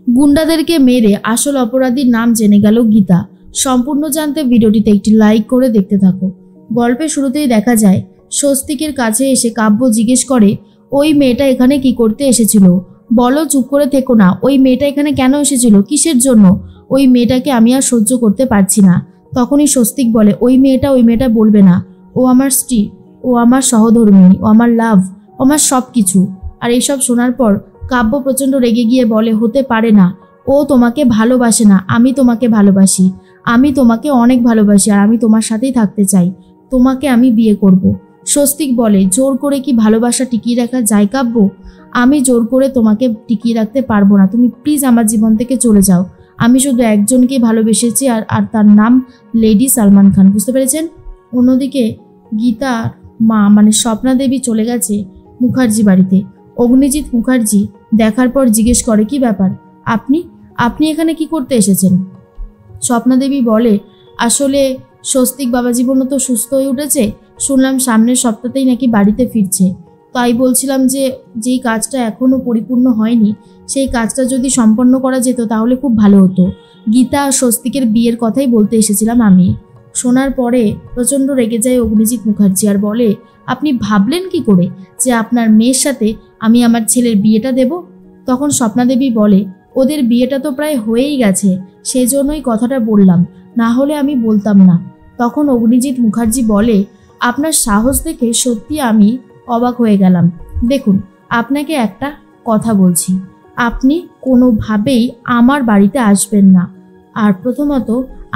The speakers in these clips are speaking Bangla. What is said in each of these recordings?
গুন্ডাদেরকে মেরে আসল অপরাধীর নাম জেনে গেল গীতা। সম্পূর্ণ জানতে ভিডিওটিতে একটি লাইক করে দেখতে থাকো। গল্পের শুরুতেই দেখা যায় স্বস্তিকের কাছে এসে কাব্য জিজ্ঞেস করে, ওই মেয়েটা এখানে কি করতে এসেছিল? বলো, চুপ করে থেকো না। ওই মেয়েটা এখানে কেন এসেছিল, কিসের জন্য? ওই মেয়েটাকে আমি আর সহ্য করতে পারছি না। তখনই স্বস্তিক বলে, ওই মেয়েটা বলবে না। ও আমার স্ত্রী, ও আমার সহধর্মিণী, ও আমার লাভ, আমার সব কিছু। আর এইসব শোনার পর কাব্য প্রচণ্ড রেগে গিয়ে বলে, হতে পারে না। ও তোমাকে ভালোবাসে না, আমি তোমাকে ভালোবাসি। আমি তোমাকে অনেক ভালোবাসি আর আমি তোমার সাথেই থাকতে চাই। তোমাকে আমি বিয়ে করব। স্বস্তিক বলে, জোর করে কি ভালোবাসা টিকিয়ে রাখা যায় কাব্য? আমি জোর করে তোমাকে টিকিয়ে রাখতে পারবো না। তুমি প্লিজ আমার জীবন থেকে চলে যাও। আমি শুধু একজনকেই ভালোবেসেছি আর তার নাম লেডি সালমান খান। বুঝতে পেরেছেন? অন্যদিকে গীতার মা মানে স্বপ্না দেবী চলে গেছে মুখার্জি বাড়িতে। অগ্নিজিৎ মুখার্জি দেখার পর জিজ্ঞেস করে, কি ব্যাপার, আপনি এখানে কি করতে এসেছেন? স্বপ্না দেবী বলে, আসলে স্বস্তিক বাবা জীবন তো সুস্থ হয়ে উঠেছে, শুনলাম সামনের সপ্তাহতেই নাকি বাড়িতে ফিরছে। তাই বলছিলাম যে যেই কাজটা এখনো পরিপূর্ণ হয়নি সেই কাজটা যদি সম্পন্ন করা যেত তাহলে খুব ভালো হতো। গীতা আর স্বস্তিকের বিয়ের কথাই বলতে এসেছিলাম আমি। শোনার পরে প্রচণ্ড রেগে যায় অগ্নিজিৎ মুখার্জি আর বলে, আপনি ভাবলেন কি করে যে আপনার মেয়ের সাথে আমি আমার ছেলের বিয়েটা দেব? তখন স্বপ্না দেবী বলে, ওদের বিয়েটা তো প্রায় হয়েই গেছে, সেই জন্যই কথাটা বললাম, না হলে আমি বলতাম না। তখন অগ্নিজিৎ মুখার্জি বলে, আপনার সাহস দেখে সত্যি আমি অবাক হয়ে গেলাম। দেখুন, আপনাকে একটা কথা বলছি, আপনি কোনোভাবেই আমার বাড়িতে আসবেন না। আর প্রথমত,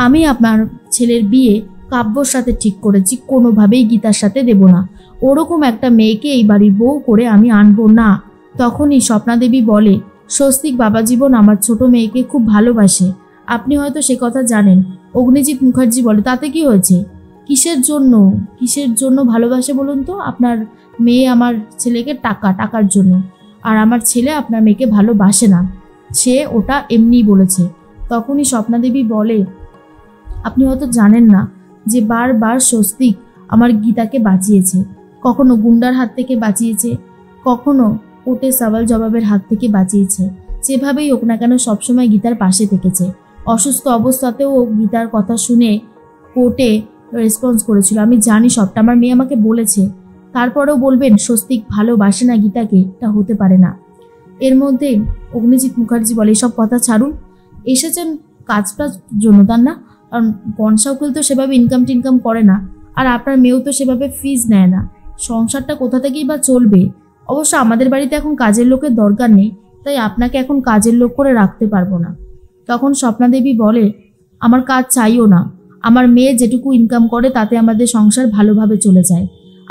আমি আপনার ছেলের বিয়ে কাব্যর সাথে ঠিক করেছি, কোনোভাবেই গীতার সাথে দেব না। ওরকম একটা মেয়েকে এই বাড়ির বউ করে আমি আনবো না। তখনই স্বপ্না দেবী বলে, স্বস্তিক বাবা জীবন আমার ছোট মেয়েকে খুব ভালোবাসে, আপনি হয়তো সে কথা জানেন। অগ্নিজিৎ মুখার্জি বলে, তাতে কি হয়েছে? কিসের জন্য ভালোবাসে বলুন তো? আপনার মেয়ে আমার ছেলেকে টাকার জন্য, আর আমার ছেলে আপনার মেয়েকে ভালোবাসে না, সে ওটা এমনিই বলেছে। তখনই স্বপ্না দেবী বলে, আপনি হয়তো জানেন না যে বারবার স্বস্তিক আমার গীতাকে বাঁচিয়েছে। কখনো গুন্ডার হাত থেকে বাঁচিয়েছে, কখনো কোর্টে সওয়াল জবাবের হাত থেকে বাঁচিয়েছে। যেভাবেই হোক না কেন সবসময় গীতার পাশে থেকেছে। অসুস্থ অবস্থাতেও গীতার কথা শুনে কোর্টে রেসপন্স করেছিল। আমি জানি সবটা, আমার মেয়ে আমাকে বলেছে। তারপরেও বলবেন স্বস্তিক ভালোবাসে না গীতাকে? এটা হতে পারে না। এর মধ্যে অগ্নিজিৎ মুখার্জি বলে, এসব কথা ছাড়ুন, এসেছেন কাজটার জন্য, তার না? কারণ কনসা উকিল তো সেভাবে ইনকাম করে না, আর আপনার মেয়েও তো সেভাবে ফিজ নেয় না। সংসারটা কোথা থেকেই বা চলবে? অবশ্য আমাদের বাড়িতে এখন কাজের লোকের দরকার নেই, তাই আপনাকে এখন কাজের লোক করে রাখতে পারবো না। তখন স্বপ্না দেবী বলে, আমার কাজ চাইও না। আমার মেয়ে যেটুকু ইনকাম করে তাতে আমাদের সংসার ভালোভাবে চলে যায়।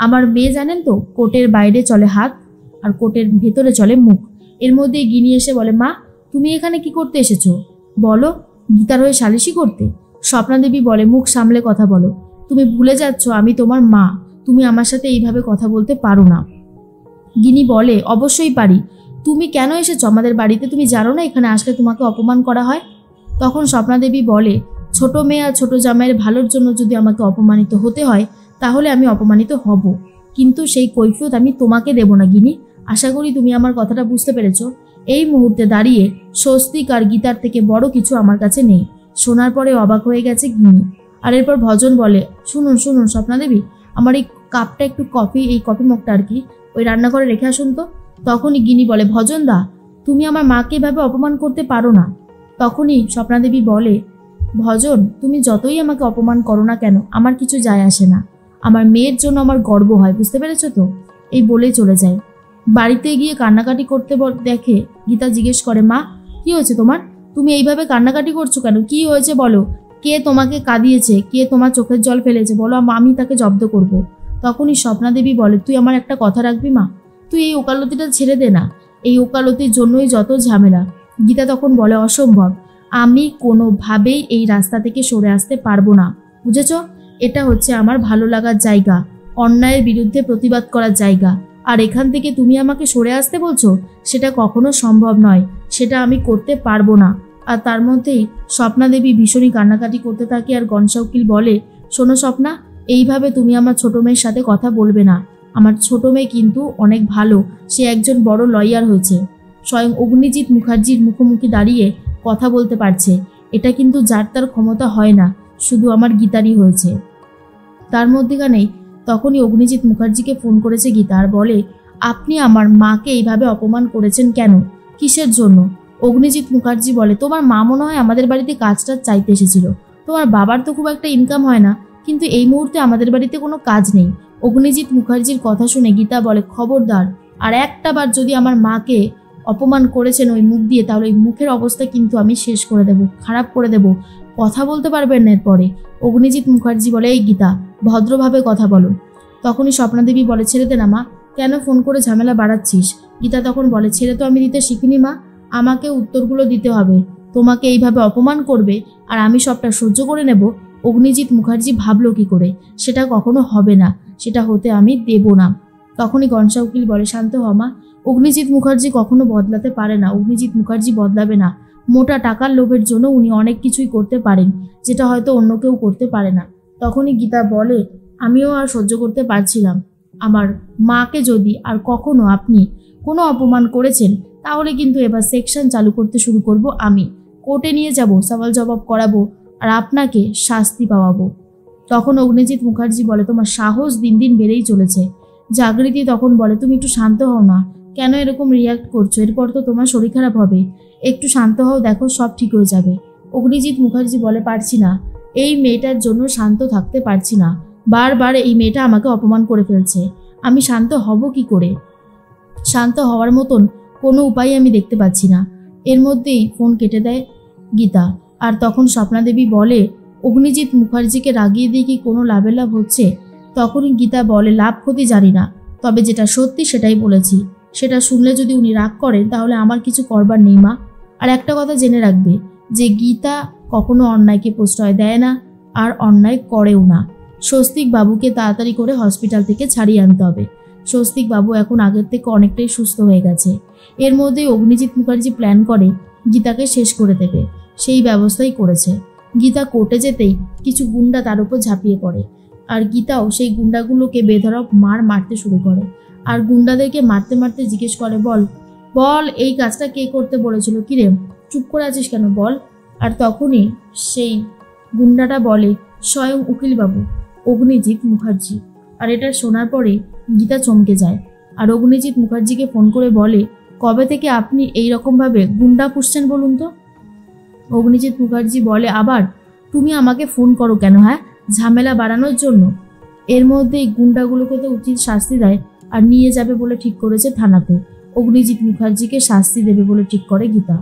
আমার মেয়ে জানেন তো, কোর্টের বাইরে চলে হাত আর কোর্টের ভেতরে চলে মুখ। এর মধ্যে গিনি এসে বলে, মা তুমি এখানে কি করতে এসেছো? বলো, গীতার হয়ে সালিশি করতে? স্বপ্না দেবী বলে, মুখ সামলে কথা বলো। তুমি ভুলে যাচ্ছ আমি তোমার মা, তুমি আমার সাথে এইভাবে কথা বলতে পারো না। গিনি বলে, অবশ্যই পারি। তুমি কেন এসেছো আমাদের বাড়িতে? তুমি জানো না এখানে আসলে তোমাকে অপমান করা হয়? তখন স্বপ্না দেবী বলে, ছোট মেয়ে আর ছোট জামাইয়ের ভালোর জন্য যদি আমাকে অপমানিত হতে হয় তাহলে আমি অপমানিত হব, কিন্তু সেই কৈফিয়ত আমি তোমাকে দেব না গিনি। আশা করি তুমি আমার কথাটা বুঝতে পেরেছো। এই মুহূর্তে দাঁড়িয়ে স্বস্তিক আর গীতার থেকে বড় কিছু আমার কাছে নেই। শোনার পরে অবাক হয়ে গেছে গিনি। আর এরপর ভজন বলে, শুনুন স্বপ্না দেবী, আমার এই কাপটা একটু কফি, এই কফি মগটা আর কি ওই রান্নাঘরে রেখে আসুন তো। তখনই গিনি বলে, ভজন দা, তুমি আমার মাকে এভাবে অপমান করতে পারো না। তখনই স্বপ্না দেবী বলে, ভজন তুমি যতই আমাকে অপমান করো না কেন আমার কিছু যায় আসে না। আমার মেয়ের জন্য আমার গর্ব হয়, বুঝতে পেরেছো তো? এই বলেই চলে যায়। বাড়িতে গিয়ে কান্নাকাটি করতে দেখে গীতা জিজ্ঞেস করে, মা কি হয়েছে তোমার? তুমি এইভাবে কান্নাকাটি করছো কেন? কি হয়েছে বলো? কে তোমাকে কাঁদিয়েছে? কে তোমার চোখের জল ফেলেছে? বলো, আমি তাকে জব্দ করব। তখনই স্বপ্না দেবী বলে, তুই আমার একটা কথা রাখবি মা, তুই এই ওকালতিটা ছেড়ে দে না, এই ওকালতির জন্যই যত ঝামেলা। গীতা তখন বলে, অসম্ভব, আমি কোনোভাবেই এই রাস্তা থেকে সরে আসতে পারবো না, বুঝেছ? এটা হচ্ছে আমার ভালো লাগার জায়গা, অন্যায়ের বিরুদ্ধে প্রতিবাদ করার জায়গা, আর এখান থেকে তুমি আমাকে সরে আসতে বলছো? সেটা কখনো সম্ভব নয়, সেটা আমি করতে পারবো না। আর তার মধ্যেই স্বপ্না দেবী ভীষণই কান্নাকাটি করতে থাকে। আর গনসা উকিল বলে, শোনো স্বপ্না, এইভাবে তুমি আমার ছোট মেয়ের সাথে কথা বলবে না। আমার ছোট মেয়ে কিন্তু অনেক ভালো, সে একজন বড় লয়ার হয়েছে। স্বয়ং অগ্নিজিৎ মুখার্জির মুখোমুখি দাঁড়িয়ে কথা বলতে পারছে। এটা কিন্তু যার তার ক্ষমতা হয় না, শুধু আমার গীতারই হয়েছে। তার মধ্যেখানেই তখনই অগ্নিজিৎ মুখার্জিকে ফোন করেছে গীতা আর বলে, আপনি আমার মাকে এইভাবে অপমান করেছেন কেন, কিসের জন্য? অগ্নিজিৎ মুখার্জি বলে, তোমার মা মনে হয় আমাদের বাড়িতে কাজটা চাইতে এসেছিল। তোমার বাবার তো খুব একটা ইনকাম হয় না, কিন্তু এই মুহূর্তে আমাদের বাড়িতে কোনো কাজ নেই। অগ্নিজিৎ মুখার্জির কথা শুনে গীতা বলে, খবরদার, আর একটা বার যদি আমার মাকে অপমান করেছেন ওই মুখ দিয়ে, তাহলে ওই মুখের অবস্থা কিন্তু আমি শেষ করে দেব, খারাপ করে দেব, কথা বলতে পারবেন না এরপরে। অগ্নিজিৎ মুখার্জি বলে, এই গীতা, ভদ্রভাবে কথা বলো। তখনই স্বপ্নাদেবী বলে, ছেড়ে দে না মা, কেন ফোন করে ঝামেলা বাড়াচ্ছিস? গীতা তখন বলে, ছেড়ে তো আমি দিতে শিখিনি মা, আমাকে উত্তরগুলো দিতে হবে। তোমাকে এইভাবে অপমান করবে আর আমি সবটা সহ্য করে নেব? অগ্নিজিৎ মুখার্জি ভাবলো কি করে? সেটা কখনো হবে না, সেটা হতে আমি দেব না। তখনই গনসা উকিল বলে, শান্ত হ মা, অগ্নিজিৎ মুখার্জি কখনো বদলাতে পারে না, অগ্নিজিৎ মুখার্জি বদলাবে না। মোটা টাকার লোভের জন্য উনি অনেক কিছুই করতে পারেন, যেটা হয়তো অন্য কেউ করতে পারে না। তখনই গীতা বলে, আমিও আর সহ্য করতে পারছিলাম। আমার মাকে যদি আর কখনো আপনি কোনো অপমান করেছেন, তাহলে কিন্তু এবার সেকশন চালু করতে শুরু করব, আমি কোর্টে নিয়ে যাব, সওয়াল জবাব করাবো আর আপনাকে শাস্তি পাওয়াবো। তখন অগ্নিজিৎ মুখার্জি বলে, তোমার সাহস দিন দিন বেড়েই চলেছে। জাগৃতি তখন বলে, তুমি একটু শান্ত হও না, কেন এরকম রিয়াক্ট করছো? এরপর তো তোমার শরীর খারাপ হবে, একটু শান্ত হও, দেখো সব ঠিক হয়ে যাবে। অগ্নিজিৎ মুখার্জি বলে, পারছি না, এই মেয়েটার জন্য শান্ত থাকতে পারছি না, বারবার এই মেয়েটা আমাকে অপমান করে ফেলছে, আমি শান্ত হব কি করে? শান্ত হওয়ার মতন কোনো উপায় আমি দেখতে পাচ্ছি না। এর মধ্যেই ফোন কেটে দেয় গীতা। আর তখন স্বপ্নাদেবী বলে, অগ্নিজিৎ মুখার্জিকে রাগিয়ে দিয়ে কি কোনো লাভে লাভ হচ্ছে? তখনই গীতা বলে, লাভ ক্ষতি জানি না, তবে যেটা সত্যি সেটাই বলেছি, সেটা শুনলে যদি উনি রাগ করেন তাহলে আমার কিছু করবার নেই মা। আর একটা কথা জেনে রাখবে যে গীতা কখনো অন্যায়কে প্রশ্রয় দেয় না আর অন্যায় করেও না। স্বস্তিক বাবুকে তাড়াতাড়ি করে হসপিটাল থেকে ছাড়িয়ে আনতে হবে। স্বস্তিক বাবু এখন আগের থেকে অনেকটাই সুস্থ হয়ে গেছে। এর মধ্যে অগ্নিজিৎ মুখার্জি প্ল্যান করে গীতাকে শেষ করে দেবে, সেই ব্যবস্থাই করেছে। গীতা কোর্টে যেতেই কিছু গুন্ডা তার উপর ঝাঁপিয়ে পড়ে আর গীতাও সেই গুন্ডাগুলোকে বেধড়ক মারতে শুরু করে। আর গুন্ডাদেরকে মারতে মারতে জিজ্ঞেস করে, বল বল এই কাজটা কে করতে বলেছিল, কিরে চুপ করে আছিস কেন, বল। আর তখনই সেই গুন্ডাটা বলে, স্বয়ং উকিলবাবু, অগ্নিজিৎ মুখার্জি। আর এটা শোনার পরে গীতা চমকে যায় আর অগ্নিজিৎ মুখার্জিকে ফোন করে বলে, কবে থেকে আপনি এই রকমভাবে গুন্ডা পুষছেন বলুন তো? অগ্নিজিৎ মুখার্জি বলে, আবার তুমি আমাকে ফোন করো কেন, হ্যাঁ, ঝামেলা বাড়ানোর জন্য? এর মধ্যেই গুন্ডাগুলোকে তো উচিত শাস্তি দেয় আর নিয়ে যাবে বলে ঠিক করেছে থানাতে। অগ্নিজিৎ মুখার্জিকে শাস্তি দেবে বলে ঠিক করে গীতা।